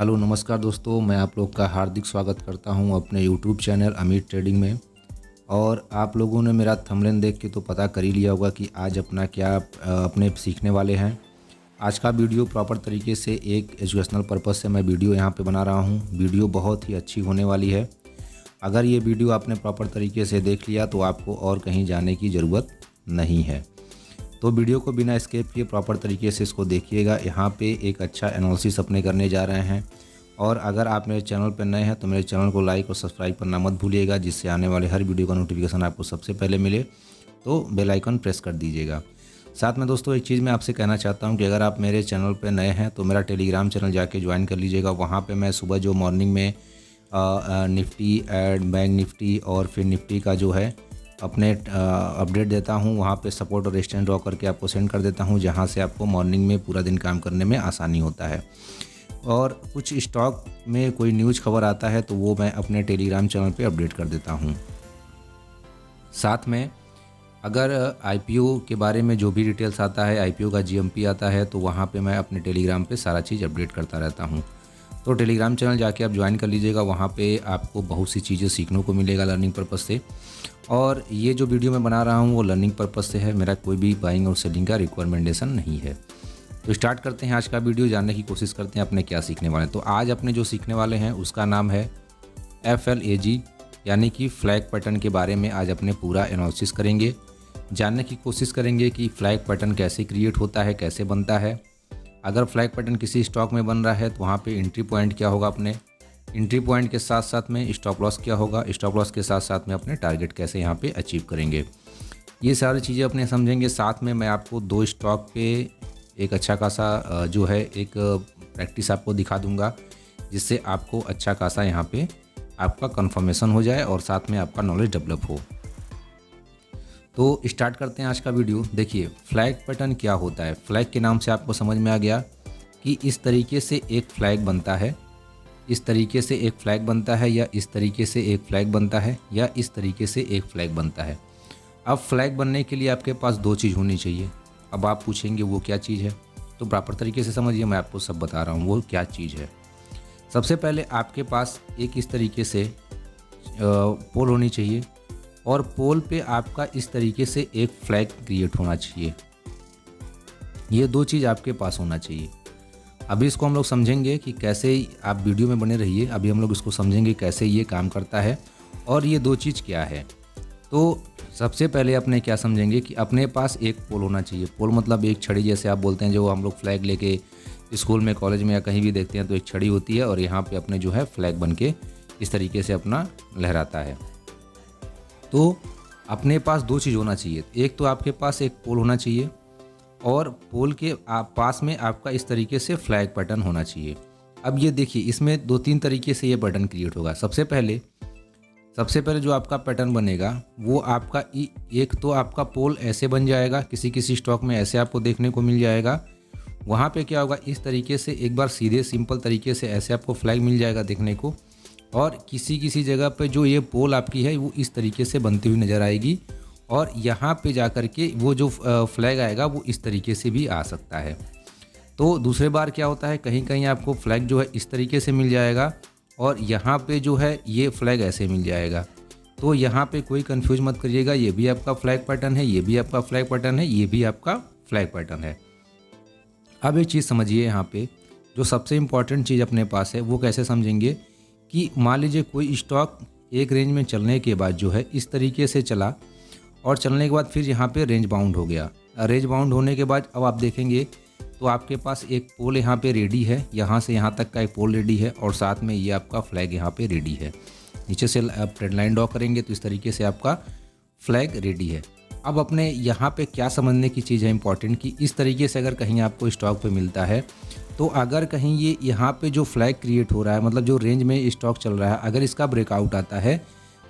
Hello नमस्कार दोस्तों, मैं आप लोग का हार्दिक स्वागत करता हूं अपने यूट्यूब चैनल अमित ट्रेडिंग में। और आप लोगों ने मेरा थंबनेल देख के तो पता कर ही लिया होगा कि आज अपना क्या अपने सीखने वाले हैं। आज का वीडियो प्रॉपर तरीके से एक एजुकेशनल पर्पज़ से मैं वीडियो यहां पे बना रहा हूं। वीडियो बहुत ही अच्छी होने वाली है। अगर ये वीडियो आपने प्रॉपर तरीके से देख लिया तो आपको और कहीं जाने की ज़रूरत नहीं है। तो वीडियो को बिना स्किप किए प्रॉपर तरीके से इसको देखिएगा। यहाँ पे एक अच्छा एनालिसिस अपने करने जा रहे हैं। और अगर आप मेरे चैनल पर नए हैं तो मेरे चैनल को लाइक और सब्सक्राइब करना मत भूलिएगा, जिससे आने वाले हर वीडियो का नोटिफिकेशन आपको सबसे पहले मिले। तो बेल आइकन प्रेस कर दीजिएगा। साथ में दोस्तों एक चीज़ मैं आपसे कहना चाहता हूँ कि अगर आप मेरे चैनल पर नए हैं तो मेरा टेलीग्राम चैनल जाके ज्वाइन कर लीजिएगा। वहाँ पर मैं सुबह जो मॉर्निंग में निफ्टी एंड बैंक निफ्टी और फिर निफ्टी का जो है अपने अपडेट देता हूं। वहां पे सपोर्ट और रेजिस्टेंस ड्रॉ करके आपको सेंड कर देता हूं, जहां से आपको मॉर्निंग में पूरा दिन काम करने में आसानी होता है। और कुछ स्टॉक में कोई न्यूज़ खबर आता है तो वो मैं अपने टेलीग्राम चैनल पे अपडेट कर देता हूं। साथ में अगर आईपीओ के बारे में जो भी डिटेल्स आता है, आईपीओ का जीएमपी आता है, तो वहाँ पे मैं अपने टेलीग्राम पे सारा चीज़ अपडेट करता रहता हूँ। तो टेलीग्राम चैनल जाके आप ज्वाइन कर लीजिएगा। वहाँ पे आपको बहुत सी चीज़ें सीखने को मिलेगा लर्निंग पर्पज़ से। और ये जो वीडियो मैं बना रहा हूँ वो लर्निंग पर्पज़ से है, मेरा कोई भी बाइंग और सेलिंग का रिकमेंडेशन नहीं है। तो स्टार्ट करते हैं आज का वीडियो, जानने की कोशिश करते हैं अपने क्या सीखने वाले हैं। तो आज अपने जो सीखने वाले हैं उसका नाम है FLAG, यानी कि फ्लैग पैटर्न के बारे में आज अपने पूरा एनालिसिस करेंगे। जानने की कोशिश करेंगे कि फ्लैग पैटर्न कैसे क्रिएट होता है, कैसे बनता है। अगर फ्लैग पैटर्न किसी स्टॉक में बन रहा है तो वहाँ पे एंट्री पॉइंट क्या होगा, अपने एंट्री पॉइंट के साथ साथ में स्टॉप लॉस क्या होगा, स्टॉप लॉस के साथ साथ में अपने टारगेट कैसे यहाँ पे अचीव करेंगे, ये सारी चीज़ें अपने समझेंगे। साथ में मैं आपको दो स्टॉक पे एक अच्छा खासा जो है एक प्रैक्टिस आपको दिखा दूंगा, जिससे आपको अच्छा खासा यहाँ पे आपका कंफर्मेशन हो जाए और साथ में आपका नॉलेज डेवलप हो। तो स्टार्ट करते हैं आज का वीडियो। देखिए फ्लैग पैटर्न क्या होता है। फ्लैग के नाम से आपको समझ में आ गया कि इस तरीके से एक फ्लैग बनता है, इस तरीके से एक फ्लैग बनता है, या इस तरीके से एक फ्लैग बनता है, या इस तरीके से एक फ्लैग बनता है। अब फ्लैग बनने के लिए आपके पास दो चीज़ होनी चाहिए। अब आप पूछेंगे वो क्या चीज़ है, तो प्रॉपर तरीके से समझिए, मैं आपको सब बता रहा हूँ वो क्या चीज़ है। सबसे पहले आपके पास एक इस तरीके से पोल होनी चाहिए, और पोल पे आपका इस तरीके से एक फ्लैग क्रिएट होना चाहिए। ये दो चीज़ आपके पास होना चाहिए। अभी इसको हम लोग समझेंगे कि कैसे, आप वीडियो में बने रहिए। अभी हम लोग इसको समझेंगे कैसे ये काम करता है और ये दो चीज़ क्या है। तो सबसे पहले अपने क्या समझेंगे कि अपने पास एक पोल होना चाहिए। पोल मतलब एक छड़ी, जैसे आप बोलते हैं, जो हम लोग फ्लैग लेके स्कूल में, कॉलेज में या कहीं भी देखते हैं तो एक छड़ी होती है और यहाँ पे अपने जो है फ्लैग बन के इस तरीके से अपना लहराता है। तो अपने पास दो चीज़ होना चाहिए। एक तो आपके पास एक पोल होना चाहिए और पोल के पास में आपका इस तरीके से फ्लैग पैटर्न होना चाहिए। अब ये देखिए, इसमें दो तीन तरीके से ये पैटर्न क्रिएट होगा। सबसे पहले जो आपका पैटर्न बनेगा वो आपका एक तो आपका पोल ऐसे बन जाएगा, किसी किसी स्टॉक में ऐसे आपको देखने को मिल जाएगा। वहाँ पे क्या होगा, इस तरीके से एक बार सीधे सिंपल तरीके से ऐसे आपको फ्लैग मिल जाएगा देखने को। और किसी किसी जगह पे जो ये पोल आपकी है वो इस तरीके से बनती हुई नज़र आएगी, और यहाँ पे जा कर के वो जो फ्लैग आएगा वो इस तरीके से भी आ सकता है। तो दूसरे बार क्या होता है, कहीं कहीं आपको फ्लैग जो है इस तरीके से मिल जाएगा और यहाँ पे जो है ये फ्लैग ऐसे मिल जाएगा। तो यहाँ पे कोई कंफ्यूज मत करिएगा, ये भी आपका फ्लैग पैटर्न है, ये भी आपका फ्लैग पैटर्न है, ये भी आपका फ्लैग पैटर्न है। अब एक चीज़ समझिए, यहाँ पे जो सबसे इम्पॉर्टेंट चीज़ अपने पास है वो कैसे समझेंगे कि मान लीजिए कोई स्टॉक एक रेंज में चलने के बाद जो है इस तरीके से चला, और चलने के बाद फिर यहाँ पे रेंज बाउंड हो गया। रेंज बाउंड होने के बाद अब आप देखेंगे तो आपके पास एक पोल यहाँ पे रेडी है, यहाँ से यहाँ तक का एक पोल रेडी है, और साथ में ये आपका फ्लैग यहाँ पे रेडी है। नीचे से आप ट्रेड लाइन ड्रॉ करेंगे तो इस तरीके से आपका फ्लैग रेडी है। अब अपने यहाँ पे क्या समझने की चीज़ है इंपॉर्टेंट, कि इस तरीके से अगर कहीं आपको स्टॉक पे मिलता है तो अगर कहीं ये यहाँ पे जो फ्लैग क्रिएट हो रहा है, मतलब जो रेंज में स्टॉक चल रहा है, अगर इसका ब्रेकआउट आता है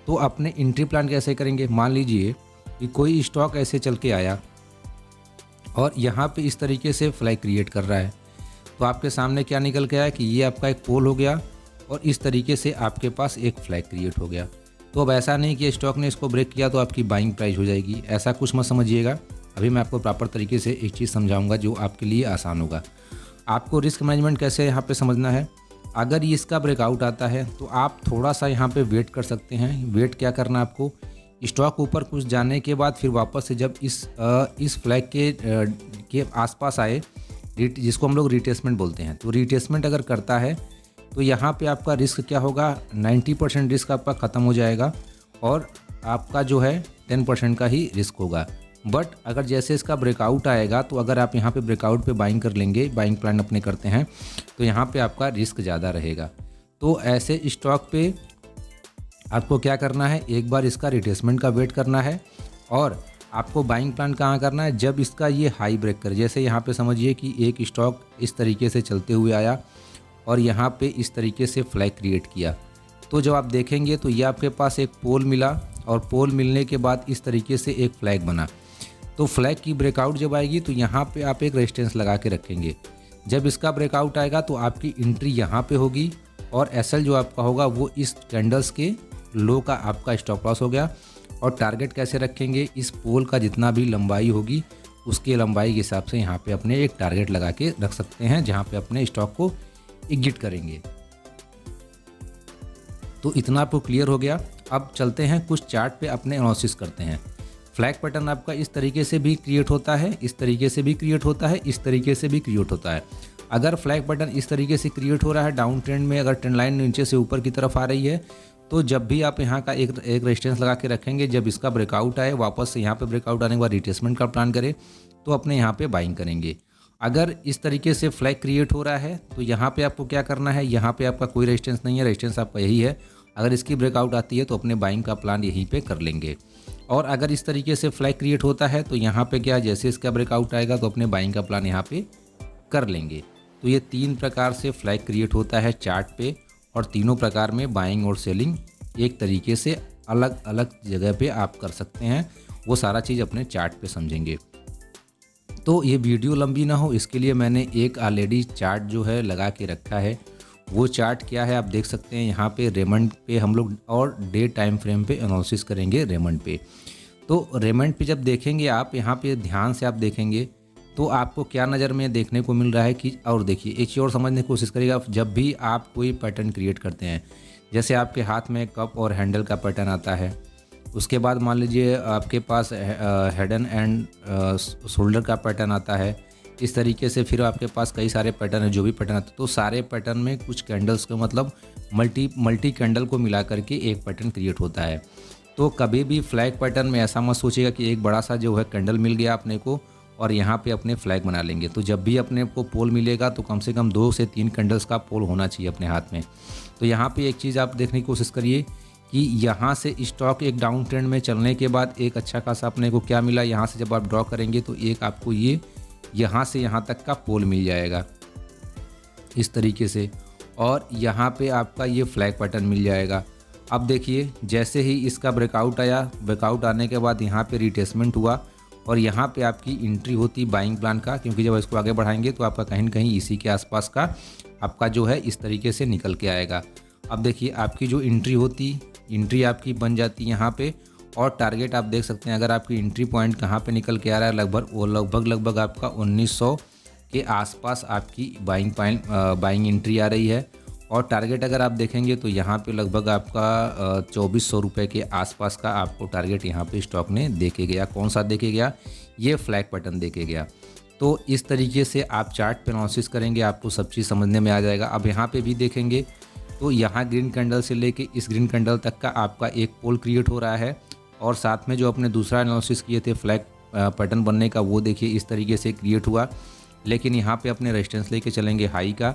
तो अपने एंट्री प्लान कैसे करेंगे। मान लीजिए कि कोई स्टॉक ऐसे चल के आया और यहाँ पे इस तरीके से फ्लैग क्रिएट कर रहा है, तो आपके सामने क्या निकल के आया कि ये आपका एक पोल हो गया और इस तरीके से आपके पास एक फ्लैग क्रिएट हो गया। तो अब ऐसा नहीं कि स्टॉक ने इसको ब्रेक किया तो आपकी बाइंग प्राइस हो जाएगी, ऐसा कुछ मत समझिएगा। अभी मैं आपको प्रॉपर तरीके से एक चीज़ समझाऊंगा जो आपके लिए आसान होगा। आपको रिस्क मैनेजमेंट कैसे यहाँ पे समझना है। अगर ये इसका ब्रेकआउट आता है तो आप थोड़ा सा यहाँ पे वेट कर सकते हैं। वेट क्या करना है आपको, स्टॉक ऊपर कुछ जाने के बाद फिर वापस से जब इस फ्लैग के आसपास आए, जिसको हम लोग रिट्रेसमेंट बोलते हैं, तो रिट्रेसमेंट अगर करता है तो यहाँ पे आपका रिस्क क्या होगा, 90% रिस्क आपका ख़त्म हो जाएगा और आपका जो है 10% का ही रिस्क होगा। बट अगर जैसे इसका ब्रेकआउट आएगा तो अगर आप यहाँ पे ब्रेकआउट पे बाइंग कर लेंगे, बाइंग प्लान अपने करते हैं, तो यहाँ पे आपका रिस्क ज़्यादा रहेगा। तो ऐसे स्टॉक पे आपको क्या करना है, एक बार इसका रिट्रेसमेंट का वेट करना है और आपको बाइंग प्लान कहाँ करना है, जब इसका ये हाई ब्रेक कर, जैसे यहाँ पे समझिए कि एक स्टॉक इस तरीके से चलते हुए आया और यहाँ पे इस तरीके से फ्लैग क्रिएट किया, तो जब आप देखेंगे तो ये आपके पास एक पोल मिला और पोल मिलने के बाद इस तरीके से एक फ्लैग बना। तो फ्लैग की ब्रेकआउट जब आएगी तो यहाँ पे आप एक रेजिस्टेंस लगा के रखेंगे। जब इसका ब्रेकआउट आएगा तो आपकी एंट्री यहाँ पे होगी और एसएल जो आपका होगा वो इस कैंडल्स के लो का आपका स्टॉप लॉस हो गया। और टारगेट कैसे रखेंगे, इस पोल का जितना भी लंबाई होगी उसके लंबाई के हिसाब से यहाँ पे अपने एक टारगेट लगा के रख सकते हैं, जहाँ पे अपने स्टॉक को एग्जिट करेंगे। तो इतना आपको क्लियर हो गया। अब चलते हैं कुछ चार्ट पे अपने एनालिसिस करते हैं। फ्लैग पैटर्न आपका इस तरीके से भी क्रिएट होता है, इस तरीके से भी क्रिएट होता है, इस तरीके से भी क्रिएट होता है। अगर फ्लैग पैटर्न इस तरीके से क्रिएट हो रहा है डाउन ट्रेंड में, अगर ट्रेंड लाइन नीचे से ऊपर की तरफ आ रही है, तो जब भी आप यहाँ का एक रेजिस्टेंस लगा के रखेंगे, जब इसका ब्रेकआउट आए, वापस से यहाँ पे ब्रेकआउट आने के बाद रिट्रेसमेंट का प्लान करें, तो अपने यहाँ पे बाइंग करेंगे। अगर इस तरीके से फ्लैग क्रिएट हो रहा है तो यहाँ पे आपको क्या करना है, यहाँ पे आपका कोई रेजिस्टेंस नहीं है, रेजिस्टेंस आपका यही है। अगर इसकी ब्रेकआउट आती है तो अपने बाइंग का प्लान यहीं पे कर लेंगे। और अगर इस तरीके से फ्लैग क्रिएट होता है तो यहाँ पे क्या, जैसे इसका ब्रेकआउट आएगा तो अपने बाइंग का प्लान यहाँ पे कर लेंगे। तो ये 3 प्रकार से फ्लैग क्रिएट होता है चार्ट पे, और तीनों प्रकार में बाइंग और सेलिंग एक तरीके से अलग अलग जगह पे आप कर सकते हैं। वो सारा चीज़ अपने चार्ट पे समझेंगे। तो ये वीडियो लंबी ना हो इसके लिए मैंने एक ऑलरेडी चार्ट जो है लगा के रखा है। वो चार्ट क्या है आप देख सकते हैं यहाँ पे, रेमंड पे हम लोग और डे टाइम फ्रेम पे एनालिसिस करेंगे रेमंड पे। तो रेमंड पे जब देखेंगे आप, यहाँ पे ध्यान से आप देखेंगे तो आपको क्या नज़र में देखने को मिल रहा है कि, और देखिए एक चीज़ और समझने की कोशिश करिएगा, जब भी आप कोई पैटर्न क्रिएट करते हैं, जैसे आपके हाथ में कप और हैंडल का पैटर्न आता है, उसके बाद मान लीजिए आपके पास हेड एंड शोल्डर का पैटर्न आता है, इस तरीके से फिर आपके पास कई सारे पैटर्न है, जो भी पैटर्न आते हैं, तो सारे पैटर्न में कुछ कैंडल्स को मतलब मल्टी कैंडल को मिला करके एक पैटर्न क्रिएट होता है। तो कभी भी फ्लैग पैटर्न में ऐसा मत सोचिएगा कि एक बड़ा सा जो है कैंडल मिल गया अपने को और यहाँ पे अपने फ्लैग बना लेंगे। तो जब भी अपने को पोल मिलेगा तो कम से कम 2 से 3 कैंडल्स का पोल होना चाहिए अपने हाथ में। तो यहाँ पे एक चीज़ आप देखने की कोशिश करिए कि यहाँ से स्टॉक एक डाउन ट्रेंड में चलने के बाद एक अच्छा खासा अपने को क्या मिला, यहाँ से जब आप ड्रॉ करेंगे तो एक आपको ये यहाँ से यहाँ तक का पोल मिल जाएगा इस तरीके से, और यहाँ पे आपका ये फ्लैग पैटर्न मिल जाएगा। अब देखिए जैसे ही इसका ब्रेकआउट आया, ब्रेकआउट आने के बाद यहाँ पे रिट्रेसमेंट हुआ और यहाँ पे आपकी एंट्री होती बाइंग प्लान का, क्योंकि जब इसको आगे बढ़ाएंगे तो आपका कहीं न कहीं इसी के आसपास का आपका जो है इस तरीके से निकल के आएगा। अब देखिए आपकी जो एंट्री होती, एंट्री आपकी बन जाती है यहाँ पे, और टारगेट आप देख सकते हैं अगर आपकी एंट्री पॉइंट कहाँ पे निकल के आ रहा है, लगभग आपका 1900 के आसपास आपकी बाइंग एंट्री आ रही है। और टारगेट अगर आप देखेंगे तो यहाँ पे लगभग आपका 2400 रुपये के आसपास का आपको टारगेट यहाँ पे स्टॉक ने देके गया। कौन सा देके गया, ये फ्लैग पैटर्न देके गया। तो इस तरीके से आप चार्ट पे एनालिसिस करेंगे, आपको सब चीज़ समझने में आ जाएगा। अब यहाँ पे भी देखेंगे तो यहाँ ग्रीन कैंडल से लेके इस ग्रीन कैंडल तक का आपका एक पोल क्रिएट हो रहा है, और साथ में जो अपने दूसरा एनालिसिस किए थे फ्लैग पैटर्न बनने का, वो देखिए इस तरीके से क्रिएट हुआ। लेकिन यहाँ पे अपने रेजिस्टेंस लेके चलेंगे हाई का,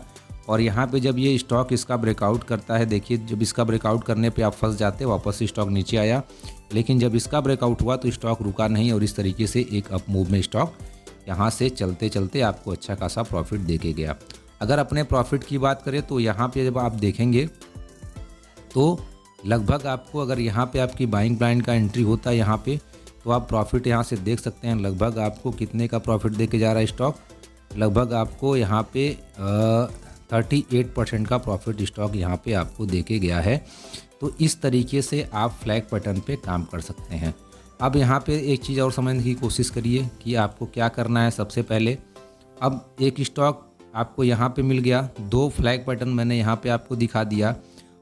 और यहाँ पे जब ये स्टॉक इसका ब्रेकआउट करता है, देखिए जब इसका ब्रेकआउट करने पे आप फंस जाते, वापस से स्टॉक नीचे आया, लेकिन जब इसका ब्रेकआउट हुआ तो स्टॉक रुका नहीं और इस तरीके से एक अप मूव में स्टॉक यहाँ से चलते चलते आपको अच्छा खासा प्रॉफिट देके गया। अगर अपने प्रॉफिट की बात करें तो यहाँ पे जब आप देखेंगे तो लगभग आपको, अगर यहाँ पे आपकी बाइंग प्लान का एंट्री होता है यहाँ पे, तो आप प्रॉफिट यहाँ से देख सकते हैं। लगभग आपको कितने का प्रॉफिट देके जा रहा है स्टॉक, लगभग आपको यहाँ पे 38% का प्रॉफिट स्टॉक यहाँ पे आपको देके गया है। तो इस तरीके से आप फ्लैग पैटर्न पे काम कर सकते हैं। अब यहाँ पे एक चीज़ और समझने की कोशिश करिए कि आपको क्या करना है। सबसे पहले अब एक स्टॉक आपको यहाँ पे मिल गया, 2 फ्लैग बटन मैंने यहाँ पे आपको दिखा दिया।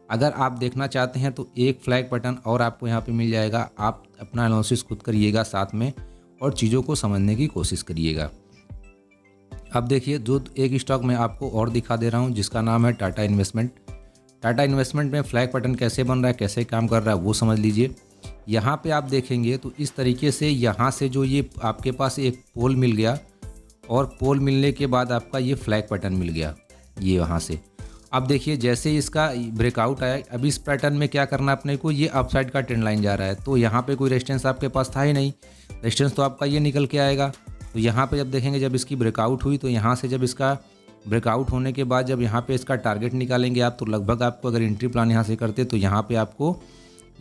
अगर आप देखना चाहते हैं तो एक फ्लैग बटन और आपको यहाँ पे मिल जाएगा। आप अपना एनालिसिस खुद करिएगा साथ में और चीज़ों को समझने की कोशिश करिएगा। अब देखिए, जो एक स्टॉक मैं आपको और दिखा दे रहा हूँ जिसका नाम है टाटा इन्वेस्टमेंट। टाटा इन्वेस्टमेंट में फ्लैग बटन कैसे बन रहा है, कैसे काम कर रहा है वो समझ लीजिए। यहाँ पे आप देखेंगे तो इस तरीके से यहाँ से जो ये आपके पास एक पोल मिल गया और पोल मिलने के बाद आपका ये फ्लैग बटन मिल गया ये वहाँ से। अब देखिए, जैसे ही इसका ब्रेकआउट आया, अब इस पैटर्न में क्या करना अपने को, ये अपसाइड का ट्रेंड लाइन जा रहा है तो यहाँ पे कोई रेजिस्टेंस आपके पास था ही नहीं, रेजिस्टेंस तो आपका ये निकल के आएगा। तो यहाँ पे जब देखेंगे, जब इसकी ब्रेकआउट हुई तो यहाँ से जब इसका ब्रेकआउट होने के बाद जब यहाँ पे इसका टारगेट निकालेंगे आप, तो लगभग आपको अगर एंट्री प्लान यहाँ से करते तो यहाँ पे आपको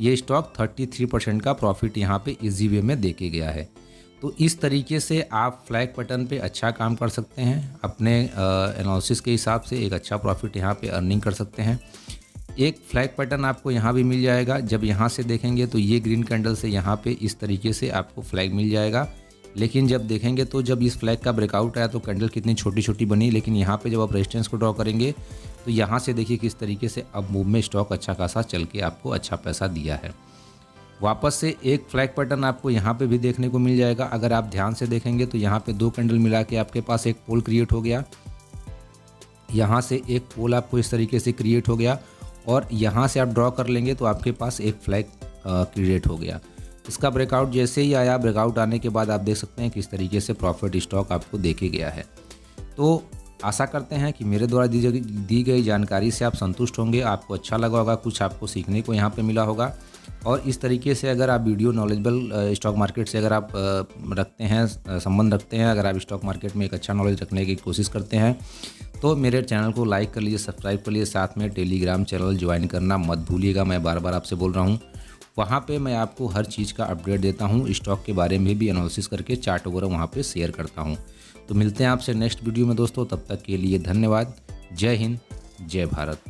ये स्टॉक 33% का प्रॉफिट यहाँ पे इजी वे में देके गया है। तो इस तरीके से आप फ्लैग बटन पे अच्छा काम कर सकते हैं, अपने एनालिसिस के हिसाब से एक अच्छा प्रॉफिट यहाँ पे अर्निंग कर सकते हैं। एक फ्लैग बटन आपको यहाँ भी मिल जाएगा। जब यहाँ से देखेंगे तो ये ग्रीन कैंडल से यहाँ पे इस तरीके से आपको फ्लैग मिल जाएगा। लेकिन जब देखेंगे तो जब इस फ्लैग का ब्रेकआउट आया तो कैंडल कितनी छोटी छोटी बनी, लेकिन यहाँ पे जब आप रेजिस्टेंस को ड्रॉ करेंगे तो यहाँ से देखिए किस तरीके से अब मूव में स्टॉक अच्छा खासा चल के आपको अच्छा पैसा दिया है। वापस से एक फ्लैग पैटर्न आपको यहाँ पे भी देखने को मिल जाएगा। अगर आप ध्यान से देखेंगे तो यहाँ पे 2 कैंडल मिला के आपके पास एक पोल क्रिएट हो गया। यहाँ से एक पोल आपको इस तरीके से क्रिएट हो गया और यहाँ से आप ड्रॉ कर लेंगे तो आपके पास एक फ्लैग क्रिएट हो गया। इसका ब्रेकआउट जैसे ही आया, ब्रेकआउट आने के बाद आप देख सकते हैं किस तरीके से प्रॉफिट स्टॉक आपको देके गया है। तो आशा करते हैं कि मेरे द्वारा दी गई जानकारी से आप संतुष्ट होंगे, आपको अच्छा लगा होगा, कुछ आपको सीखने को यहाँ पे मिला होगा। और इस तरीके से अगर आप वीडियो नॉलेजेबल स्टॉक मार्केट से अगर आप रखते हैं, संबंध रखते हैं, अगर आप स्टॉक मार्केट में एक अच्छा नॉलेज रखने की कोशिश करते हैं तो मेरे चैनल को लाइक कर लीजिए, सब्सक्राइब कर लीजिए, साथ में टेलीग्राम चैनल ज्वाइन करना मत भूलिएगा। मैं बार बार आपसे बोल रहा हूँ, वहाँ पे मैं आपको हर चीज़ का अपडेट देता हूँ, स्टॉक के बारे में भी एनालिसिस करके चार्ट वगैरह वहाँ पे शेयर करता हूँ। तो मिलते हैं आपसे नेक्स्ट वीडियो में दोस्तों, तब तक के लिए धन्यवाद। जय हिंद, जय भारत।